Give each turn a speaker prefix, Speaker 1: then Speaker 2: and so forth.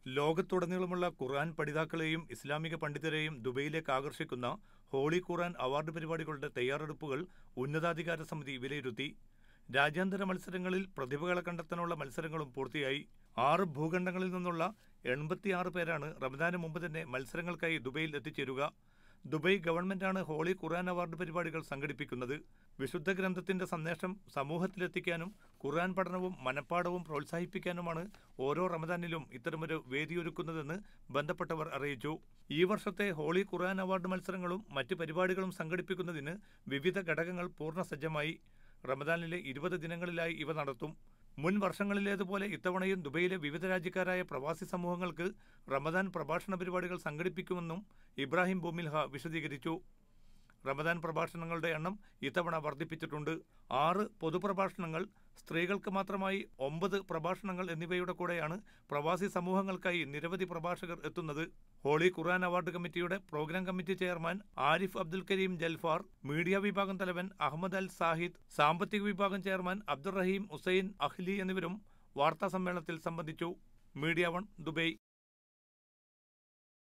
Speaker 1: ലോകത്തുടനീളമുള്ള ഖുർആൻ പഠിതാക്കളെയും ഇസ്ലാമിക പണ്ഡിതരെയും ദുബൈയിലേക്ക് ആകർഷിക്കുന്ന holy Quran award പരിപാടികളുടെ തയ്യാറെടുപ്പുകൾ ഉന്നതാധികാര സമിതി വിലയിരുത്തി. രാജ്യാന്തര മത്സരങ്ങളിൽ പ്രതിഭകളെ കണ്ടെത്താനുള്ള മത്സരങ്ങളും പൂർത്തിയായി. 6 ഭൂഖണ്ഡങ്ങളിൽ നിന്നുള്ള 86 പേരാണ് റമദാന് മുമ്പ് തന്നെ മത്സരങ്ങൾക്കായി ദുബൈയിൽ എത്തിച്ചേരുക. ദുബൈ ഗവൺമെന്റാണ് ഹോളി ഖുർആൻ അവാർഡ് പരിപാടികൾ സംഘടിപ്പിക്കുന്നത്. വിശുദ്ധ ഗ്രന്ഥത്തിന്റെ സന്ദേശം സമൂഹത്തിലെത്തിക്കാനും ഖുർആൻ പഠനവും മനഃപ്പാഠവും പ്രോത്സാഹിപ്പിക്കാനുമാണ് ഓരോ റമദാനിലും ഇത്തരമൊരു വേദിയൊരുക്കുന്നതെന്ന് ബന്ധപ്പെട്ടവർ അറിയിച്ചു. ഈ വർഷത്തെ ഹോളി ഖുർആൻ അവാർഡ് മത്സരങ്ങളും മറ്റ് പരിപാടികളും സംഘടിപ്പിക്കുന്നതിന് വിവിധ ഘടകങ്ങൾ പൂർണ്ണസജ്ജമായി. റമദാനിലെ 20 ദിനങ്ങളിലായി ഇവ നടത്തും. മുൻ വർഷങ്ങളിലേതുപോലെ ഇത്തവണയും ദുബൈയിലെ വിവിധ രാജ്യക്കാരായ പ്രവാസി സമൂഹങ്ങൾക്ക് റമദാൻ പ്രഭാഷണ പരിപാടികൾ സംഘടിപ്പിക്കുമെന്നും ഇബ്രാഹിം ബൂമിൽഹ വിശദീകരിച്ചു. റമദാൻ പ്രഭാഷണങ്ങളുടെ എണ്ണം ഇത്തവണ വർദ്ധിപ്പിച്ചിട്ടുണ്ട്. 6 പൊതുപ്രഭാഷണങ്ങൾ, സ്ത്രീകൾക്ക് മാത്രമായി 9 പ്രഭാഷണങ്ങൾ എന്നിവയുടെ കൂടെയാണ് പ്രവാസി സമൂഹങ്ങൾക്കായി നിരവധി പ്രഭാഷകർ എത്തുന്നത്. ഹോളി ഖുർആൻ അവാർഡ് കമ്മിറ്റിയുടെ program committee chairman Arif Abdul Karim Julfar, media വിഭാഗം തലവൻ അഹമ്മദ് അൽ സാഹിദ്, സാമ്പത്തിക വിഭാഗം ചെയർമാൻ അബ്ദുറഹീം ഹുസൈൻ അഹ്ലി എന്നിവരും വാർത്താ സമ്മേളനത്തിൽ സംബന്ധിച്ചു. Media 1 Dubai.